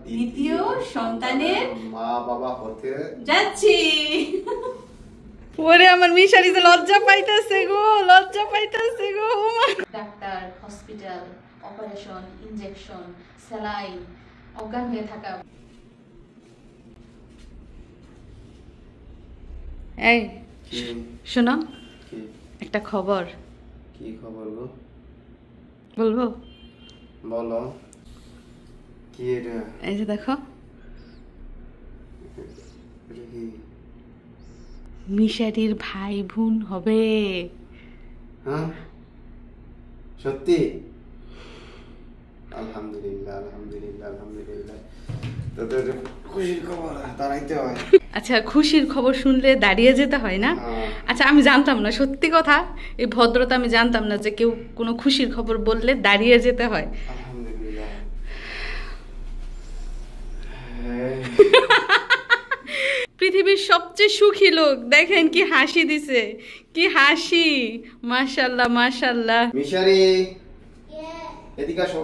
দ্বিতীয় সন্তানের মা বাবা হতে যাচ্ছি। ওরে আমার মিশারি যে লজ্জা পাইতেছে গো, লজ্জা পাইতেছে গো। Doctor, hospital, operation, injection, saline, অজ্ঞান হয়ে থাকা। এই শোনো, একটা খবর। কি খবর গো? বলবো? বলো। কি এটা? এই যে দেখো, মিশারির ভাই বোন হবে। হ্যাঁ সত্যি? আলহামদুলিল্লাহ আলহামদুলিল্লাহ আলহামদুলিল্লাহ। তোদের খুশির খবর দাঁড়াইতে হয়। আচ্ছা, খুশির খবর শুনলে দাঁড়িয়ে যেতে হয় না? আচ্ছা, আমি জানতাম না, সত্যি কথা, এই ভদ্রতা আমি জানতাম না যে কেউ কোনো খুশির খবর বললে দাঁড়িয়ে যেতে হয়। আলহামদুলিল্লাহ। পৃথিবীর সবচেয়ে সুখী লোক, দেখেন কি হাসি দিছে, কি হাসি, মাশাআল্লাহ মাশাআল্লাহ। মিশারি এদিকে আসো।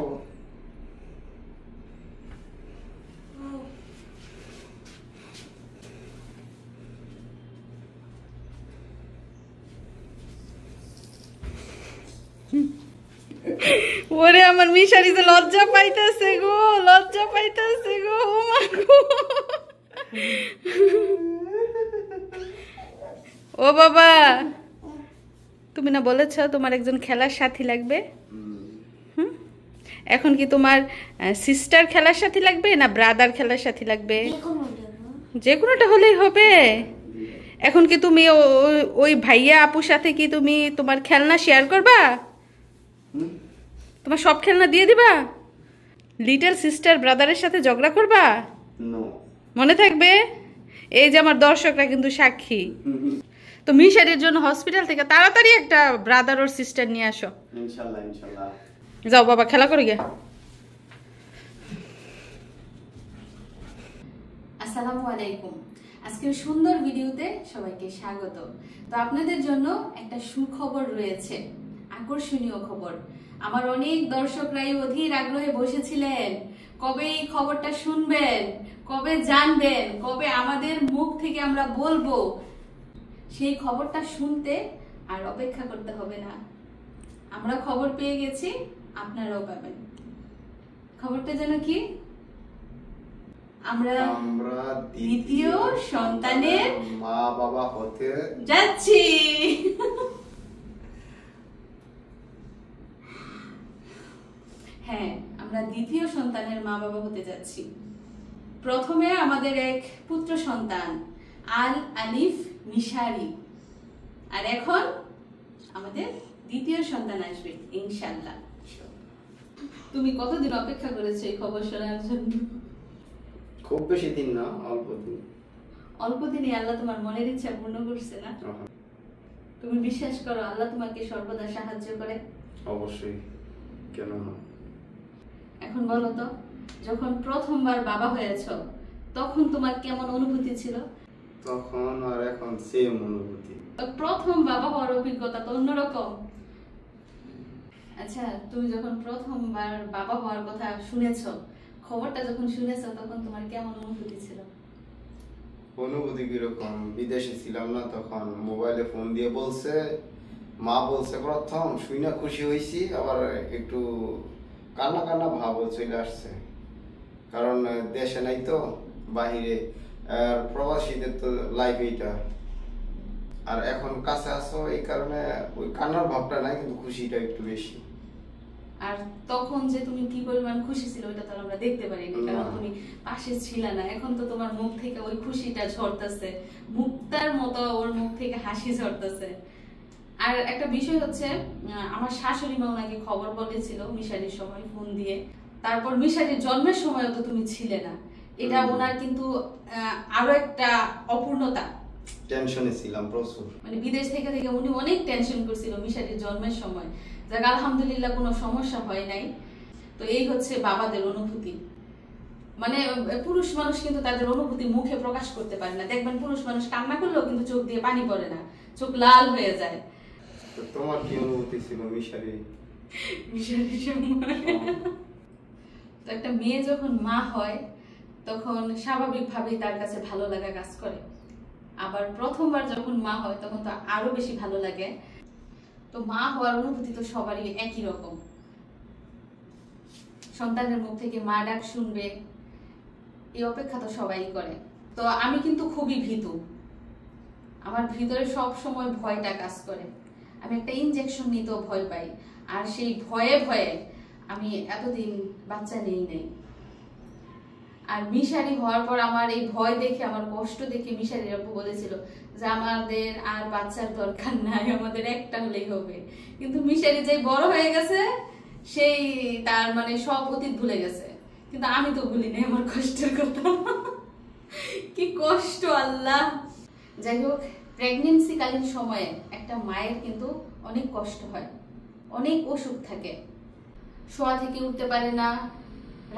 ওরে আমার মিশারি যে লজ্জা পাইতেছে গো, লজ্জা পাইতেছে গো। ও মা গো, ও বাবা, তুমি না বলেছ তোমার একজন খেলার সাথী লাগবে? এখন কি তোমার সিস্টার খেলার সাথী লাগবে না ব্রাদার খেলার সাথী লাগবে? যে কোনোটা হলেই হবে। এখন কি তুমি ওই ভাইয়া আপুর সাথে কি তুমি তোমার খেলনা শেয়ার করবা? তোমার সব খেলনা দিয়ে দিবা? লিটল সিস্টার ব্রাদারের সাথে ঝগড়া করবা? মনে থাকবে? এই যে আমার দর্শকরা কিন্তু সাক্ষী। তো মিশারির জন্য হসপিটাল থেকে তাড়াতাড়ি একটা ব্রাদার ওর সিস্টার নিয়ে আসো। ইনশাআল্লাহ ইনশাআল্লাহ। যাও বাবা, খেলা করে গিয়া। আসসালামু আলাইকুম। আজকের সুন্দর ভিডিওতে সবাইকে স্বাগত। তো আপনাদের জন্য একটা সুখবর রয়েছে, আকর্ষণীয় খবর। আমার অনেক দর্শকরাই অধীর আগ্রহে বসেছিলেন, কবে এই খবরটা শুনবেন, কবে জানবেন, কবে আমাদের মুখ থেকে আমরা বলবো। সেই খবরটা শুনতে আর অপেক্ষা করতে হবে না, আমরা খবর পেয়ে গেছি, আপনারাও পাবেন। খবরটা যেন কি? আমরা দ্বিতীয় সন্তানের মা বাবা হতে যাচ্ছি। হ্যাঁ, আমরা দ্বিতীয় সন্তানের মা বাবা হতে যাচ্ছি। প্রথমে আমাদের এক পুত্র সন্তান আল আলিফ মিশারি, আর এখন আমাদের দ্বিতীয় সন্তান আসবে ইনশাআল্লাহ। তুমি কতদিন অপেক্ষা করেছো এই খবর শোনার জন্য? খুব বেশি দিন না, অল্প দিন। অল্প দিনে আল্লাহ তোমার মনের ইচ্ছা পূর্ণ করছে না? তুমি বিশ্বাস করো আল্লাহ তোমাকে সর্বদা সাহায্য করে? অবশ্যই, কেন না। এখন বলো তো, যখন প্রথমবার বাবা হয়েছো তখন তোমার কেমন অনুভূতি ছিল? তখন আর এখন সেম অনুভূতি। প্রথম বাবা হওয়ার অভিজ্ঞতা তো অন্যরকম। আচ্ছা, তুমি যখন প্রথমবার বাবা হওয়ার কথা শুনেছো, খবরটা যখন শুনেছো, তখন তোমার কেমন অনুভূতি ছিল? অনুভূতি কিরকম? বিদেশে ছিলাম না তখন, মোবাইলে ফোন দিয়ে বলছে, মা বলছে, প্রথম শুই না খুশি হয়েছি, আবার একটু কান্না কান্না ভাবও চলে আসছে। কারণ দেশে নাই তো, বাহিরে, আর প্রবাসীদের তো লাইফ এইটা। আর এখন কাছে আসো, এই কারণে ওই কান্নার ভাবটা নাই, কিন্তু খুশিটা একটু বেশি। আর তখন যে তুমি কি পরিমাণ খুশি ছিল ওটা তো আমরা দেখতে পারিনি, কারণ তুমি পাশে ছিলে না। এখন তো তোমার মুখ থেকে ওই খুশিটা ঝরতেছে, মুক্তার মতো ওর মুখ থেকে হাসি ঝরতেছে। আর একটা বিষয় হচ্ছে, আমার শাশুড়ি মা ওনাকে খবর বলেছিল মিশারির সময় ফোন দিয়ে। তারপর মিশারির জন্মের সময়ও তো তুমি ছিলে না, এটা ওনার কিন্তু আরো একটা অপূর্ণতা। টেনশনে ছিলাম প্রচুর, মানে বিদেশ থেকে উনি অনেক টেনশন করছিল মিশারির জন্মের সময়। যাক আলহামদুলিল্লাহ কোনো সমস্যা হয় নাই। তো এই হচ্ছে বাবাদের অনুভূতি। মানে পুরুষ মানুষ কিন্তু তাদের অনুভূতি মুখে প্রকাশ করতে পারে না। দেখবেন পুরুষ মানুষ কান্না করলেও কিন্তু চোখ দিয়ে পানি পড়ে না, চোখ লাল হয়ে যায়। তো তোমার কি অনুভূতি ছিল মিশারির সময়? তো একটা মেয়ে যখন মা হয় তখন স্বাভাবিকভাবেই তার কাছে ভালো লাগা কাজ করে। আবার প্রথমবার যখন মা হয় তখন তো আরো বেশি ভালো লাগে। তো মা হওয়ার অনুভূতি তো সবারই একই রকম। সন্তানের মুখ থেকে মা ডাক শুনবে, এই অপেক্ষা তো সবাই করে। তো আমি কিন্তু খুবই ভীতু, আমার ভিতরে সব সময় ভয়টা কাজ করে। আমি একটা ইনজেকশন নিতেও ভয় পাই, আর সেই ভয়ে ভয়ে আমি এতদিন বাচ্চা নেই নাই। আর মিশারি হওয়ার পর আমার এই ভয় দেখে, আমার কষ্ট দেখে মিশারির আপু বলেছিল যে আমাদের আর বাচ্চার দরকার নাই, আমাদের একটা হলেই হবে। কিন্তু মিশারি যে বড় হয়ে গেছে সেই তার মানে সব অতীত ভুলে গেছে, কিন্তু আমি তো ভুলি নাই আমার কষ্টের কথা। কি কষ্ট আল্লাহ। যাই হোক, প্রেগনেন্সি কালীন সময়ে একটা মায়ের কিন্তু অনেক কষ্ট হয়, অনেক অসুখ থাকে। শোয়া থেকে উঠতে পারে না,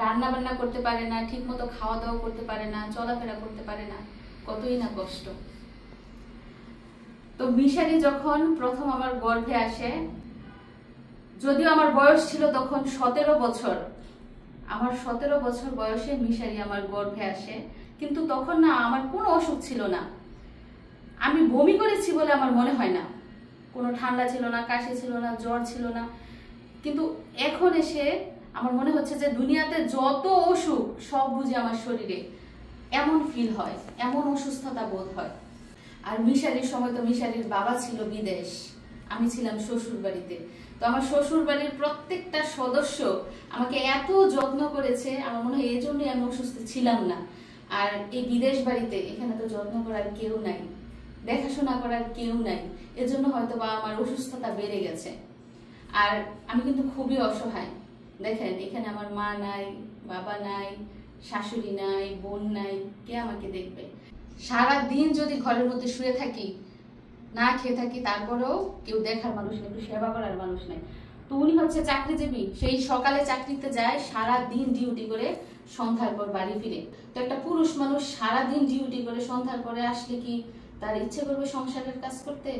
রান্না বান্না করতে পারে না, ঠিক মতো খাওয়া দাওয়া করতে পারে না, চলাফেরা করতে পারে না, কতই না কষ্ট। তো মিশারি যখন প্রথম আমার গর্ভে আসে, যদিও আমার বয়স ছিল তখন 17 বছর, আমার 17 বছর বয়সে মিশারি আমার গর্ভে আসে। কিন্তু তখন না আমার কোনো অসুখ ছিল না, আমি বমি করেছি বলে আমার মনে হয় না। কোনো ঠান্ডা ছিল না, কাশি ছিল না, জ্বর ছিল না। কিন্তু এখন এসে আমার মনে হচ্ছে যে দুনিয়াতে যত অসুখ সব বুঝি আমার শরীরে, এমন ফিল হয়, এমন অসুস্থতা বোধ হয়। আর মিশারির সময় তো মিশারির বাবা ছিল বিদেশ, আমি ছিলাম শ্বশুর বাড়িতে। তো আমার শ্বশুর বাড়ির প্রত্যেকটা সদস্য আমাকে এত যত্ন করেছে, আমার মনে হয় এই জন্যই আমি অসুস্থ ছিলাম না। আর এই বিদেশ বাড়িতে এখানে তো যত্ন করার কেউ নাই, দেখাশোনা করার কেউ নাই, এজন্য হয়তো বা আমার অসুস্থতা বেড়ে গেছে। আর আমি কিন্তু খুবই অসহায়। দেখেন, এখানে আমার মা নাই, বাবা নাই, শাশুড়ি নাই, বোন নাই, কে আমাকে দেখবে? সারা দিন যদি ঘরের মধ্যে শুয়ে থাকি, না খেয়ে থাকি, তারপরেও কেউ দেখার মানুষ নেই, একটু সেবা করার মানুষ নেই। তো উনি হচ্ছে চাকরিজীবী, সেই সকালে চাকরিতে যায়, সারা দিন ডিউটি করে সন্ধ্যার পর বাড়ি ফিরে। তো একটা পুরুষ মানুষ সারা দিন ডিউটি করে সন্ধ্যার পরে আসলে কি তার ইচ্ছে করবে সংসারের কাজ করতে?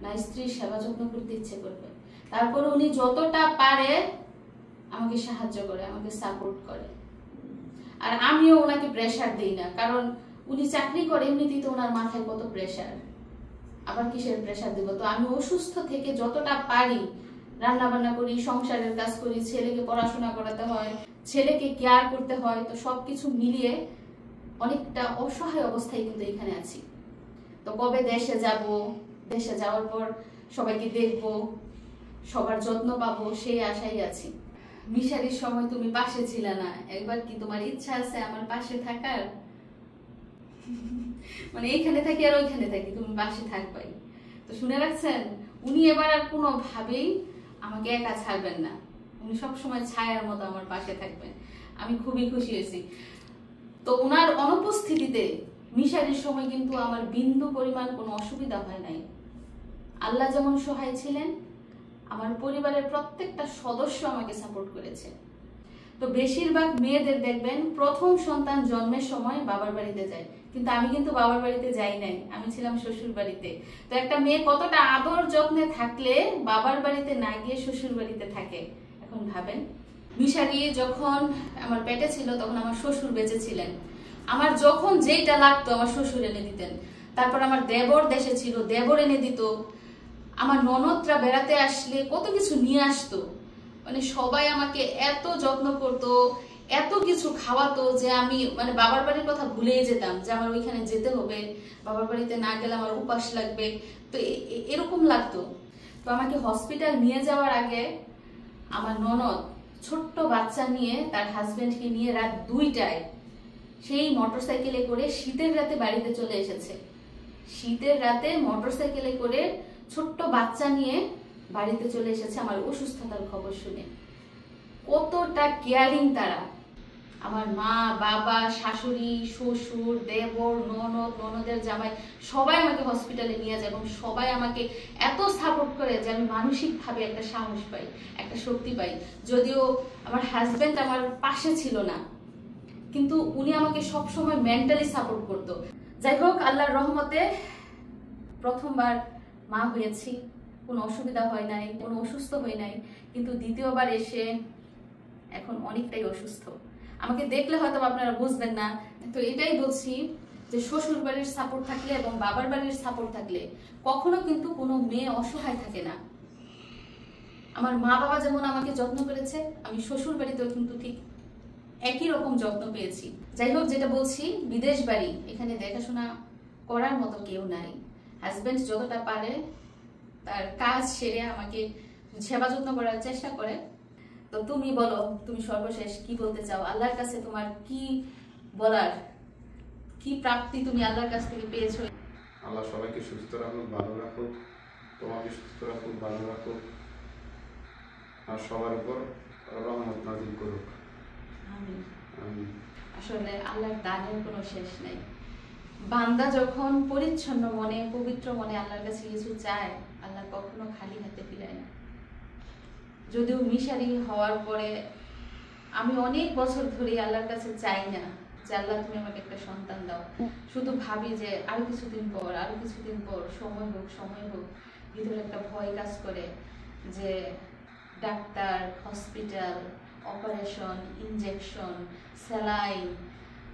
না স্ত্রীর সেবা যত্ন করতে ইচ্ছে করবে? তারপরে উনি যতটা পারে আমাকে সাহায্য করে, আমাকে সাপোর্ট করে। আর আমিও ওনাকে প্রেশার দিই না, কারণ উনি চাকরি করে, এমনিতেই তো ওনার মাথায় কত প্রেশার, আবার কিসের প্রেশার দিব? তো আমি অসুস্থ থেকে যতটা পারি রান্না বান্না করি, সংসারের কাজ করি, ছেলেকে পড়াশোনা করাতে হয়, ছেলেকে কেয়ার করতে হয়। তো সবকিছু মিলিয়ে অনেকটা অসহায় অবস্থায় কিন্তু এখানে আছি। তো কবে দেশে যাব, দেশে যাওয়ার পর সবাইকে দেখব, সবার যত্ন পাবো, সেই আশাই আছি। মিশারির সময় তুমি পাশে ছিলে না, একবার কি তোমার ইচ্ছা আছে আমার পাশে থাকার? মানে এইখানে থাকি আর ওইখানে থাকি, তুমি পাশে থাকবাই। তো শুনে রাখছেন, উনি এবার আর কোনো ভাবেই আমাকে একা ছাড়বেন না, উনি সবসময় ছায়ার মতো আমার পাশে থাকবেন। আমি খুবই খুশি হয়েছি। তো ওনার অনুপস্থিতিতে মিশারির সময় কিন্তু আমার বিন্দু পরিমাণ কোনো অসুবিধা হয় নাই। আল্লাহ যেমন সহায় ছিলেন, আমার পরিবারের প্রত্যেকটা সদস্য আমাকে সাপোর্ট করেছে। তো বেশিরভাগ মেয়েদের দেখবেন প্রথম সন্তান জন্মের সময় বাবার বাড়িতে যায়, কিন্তু আমি কিন্তু বাবার বাড়িতে যাই নাই, আমি ছিলাম শ্বশুর বাড়িতে। তো একটা মেয়ে কতটা আদর যত্নে থাকলে বাবার বাড়িতে না গিয়ে শ্বশুর বাড়িতে থাকে, এখন ভাবেন। মিশারি যখন আমার পেটে ছিল তখন আমার শ্বশুর বেঁচে ছিলেন, আমার যখন যেইটা লাগতো আমার শ্বশুর এনে দিতেন। তারপর আমার দেবর দেশে ছিল, দেবর এনে দিত। আমার ননদরা বেড়াতে আসলে কত কিছু নিয়ে আসতো, মানে সবাই আমাকে এত যত্ন করতো, এত কিছু খাওয়াতো যে আমি মানে বাবার বাড়ির কথা ভুলেই যেতাম যে আমার ওইখানে যেতে হবে, বাবার বাড়িতে না গেলে আমার উপাস লাগবে। তো এরকম লাগতো। তো আমাকে হসপিটাল নিয়ে যাওয়ার আগে আমার ননদ ছোট্ট বাচ্চা নিয়ে, তার হাজবেন্ডকে নিয়ে রাত 2টায় সেই মোটরসাইকেলে করে শীতের রাতে বাড়িতে চলে এসেছে। শীতের রাতে মোটরসাইকেলে করে ছোট্ট বাচ্চা নিয়ে বাড়িতে চলে এসেছে আমার অসুস্থতার খবর শুনে। কতটা কেয়ারিং তারা, আমার মা, বাবা, শাশুড়ি, শ্বশুর, দেবর, ননদ, ননদের জামাই, সবাই আমাকে হসপিটালে নিয়ে যায় এবং সবাই আমাকে এত সাপোর্ট করে যে আমি মানসিকভাবে একটা সাহস পাই, একটা শক্তি পাই। যদিও আমার হাজবেন্ড আমার পাশে ছিল না, কিন্তু উনি আমাকে সবসময় মেন্টালি সাপোর্ট করতো। যাই হোক, আল্লাহর রহমতে প্রথমবার মা হয়েছি, কোনো অসুবিধা হয় নাই, কোনো অসুস্থ হয় নাই। কিন্তু দ্বিতীয়বার এসে এখন অনেকটাই অসুস্থ। আমাকে দেখলে হয়তো আপনারা বুঝবেন না, তো এটাই বলছি যে শ্বশুর বাড়ির সাপোর্ট থাকলে এবং বাবার বাড়ির সাপোর্ট থাকলে কখনো কিন্তু কোনো মেয়ে অসহায় থাকে না। আমার মা বাবা যেমন আমাকে যত্ন করেছে, আমি শ্বশুর বাড়িতেও কিন্তু ঠিক একই রকম যত্ন পেয়েছি। যাই হোক, যেটা বলছি, বিদেশ বাড়ি, এখানে দেখাশোনা করার মতো কেউ নাই। হাজবেন্ড যতটা পারে তার কাজ সেরে আমাকে সেবা যত্ন করার চেষ্টা করে। তো তুমি বলো, তুমি সর্বশেষ কি বলতে চাও? আল্লাহর কাছে তোমার কি বলার, কি প্রাপ্তি তুমি আল্লাহর কাছ থেকে পেয়েছো? আল্লাহ সবাইকে সুস্থ রাখুক, ভালো রাখুক, তোমাকে সুস্থ রাখুক, ভালো রাখুক, আর সবার উপর রহমত নাযিল করুক। আমিন। আসলে আল্লাহর দানের কোনো শেষ নেই। বান্দা যখন পরিচ্ছন্ন মনে, পবিত্র মনে আল্লাহর কাছে কিছু চায়, আল্লাহ কখনো খালি হাতে ফিরায় না। যদিও মিশারি হওয়ার পরে আমি অনেক বছর ধরে আল্লাহর কাছে চাই না যে আল্লাহ তুমি আমাকে একটা সন্তান দাও, শুধু ভাবি যে আরো কিছুদিন পর, আরো কিছুদিন পর, সময় হোক, সময় হোক। ভিতরে একটা ভয় কাজ করে যে doctor, hospital, operation, injection, saline,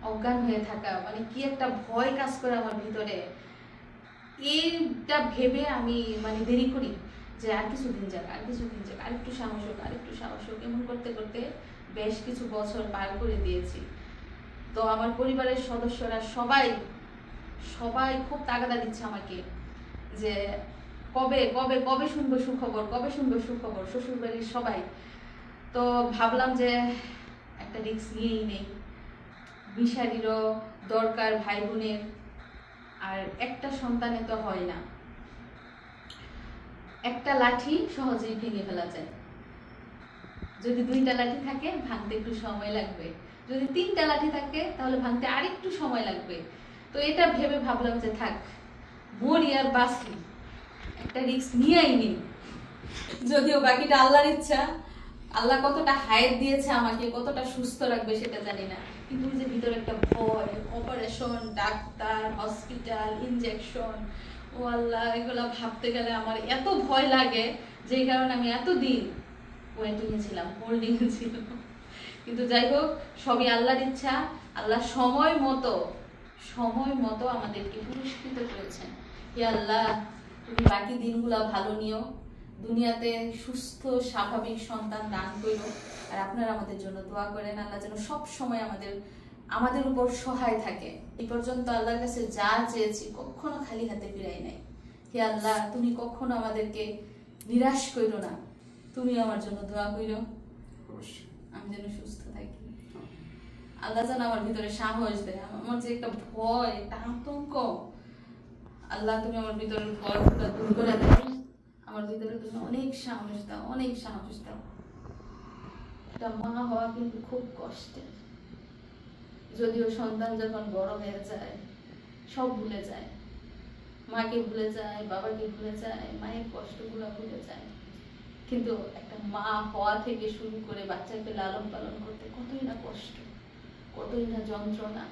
অজ্ঞান হয়ে থাকা, মানে কি একটা ভয় কাজ করে আমার ভিতরে। এইটা ভেবে আমি মানে দেরি করি যে আর কিছুদিন যাক, আর কিছুদিন যাক, আরেকটু সাহস হোক, আরেকটু সাহস হোক। এমন করতে করতে বেশ কিছু বছর পার করে দিয়েছি। তো আমার পরিবারের সদস্যরা সবাই সবাই খুব তাগাদা দিচ্ছে আমাকে যে কবে কবে কবে শুনবো সুখবর, কবে শুনবো সুখবর, শ্বশুর বাড়ির সবাই। তো ভাবলাম যে একটা রিস্ক নিয়েই নেই। মিশারিরও দরকার ভাই বোনের, আর একটা সন্তানে তো হয় না। একটা লাঠি সহজেই ভেঙে ফেলা যায়, যদি 2টা লাঠি থাকে ভাঙতে একটু সময় লাগবে, যদি 3টা লাঠি থাকে তাহলে ভাঙতে আরেকটু সময় লাগবে। তো এটা ভেবে ভাবলাম যে থাক, মরি আর বাঁচি, একটা রিস্ক নিয়েই নি। যদিও বাকিটা আল্লাহর ইচ্ছা, আল্লাহ কতটা হায়াত দিয়েছে আমাকে, কতটা সুস্থ রাখবে সেটা জানি না, কিন্তু ওই যে ভিতরে একটা ভয়, অপারেশন, ডাক্তার, হসপিটাল, ইনজেকশন, ও আল্লাহ, এগুলা ভাবতে গেলে আমার এত ভয় লাগে, যেই কারণে আমি এতদিন ওয়েটিংয়ে ছিলাম, হোল্ডিংয়ে ছিলাম। কিন্তু যাই হোক, সবই আল্লাহর ইচ্ছা। আল্লাহ সময় মতো আমাদেরকে পুরস্কৃত করেছেন। হে আল্লাহ, তুমি বাকি দিনগুলা ভালো নিও, দুনিয়াতে সুস্থ স্বাভাবিক সন্তান দান করো। আর আপনারা আমাদের জন্য দোয়া করেন, আল্লাহ যেন সব সময় আমাদের উপর সহায় থাকে। এই পর্যন্ত আল্লাহর কাছে যা চেয়েছি কখনো খালি হাতে ফিরাই নাই। হে আল্লাহ, তুমি কখনো আমাদেরকে নিরাশ করো না, তুমি আমার জন্য দোয়া করো, আমি যেন সুস্থ থাকি। আল্লাহ যেন আমার ভিতরে সাহস দেয়। আমার যে একটা ভয়, একটা আতঙ্ক, আল্লাহ তুমি আমার ভিতরের ভয়টা দূর করে দাও। আমার ভিতরে তুমি অনেক সাহস দাও, অনেক সাহস দাও। একটা মা হওয়া কিন্তু খুব কষ্টের। যদিও সন্তান যখন বড় হয়ে যায় সব ভুলে যায়, মাকে ভুলে যায়, বাবাকে ভুলে যায়, মায়ের কষ্টগুলো ভুলে যায়। কিন্তু একটা মা হওয়া থেকে শুরু করে বাচ্চাকে লালন পালন করতে কতই না কষ্ট, কতই না যন্ত্রণা।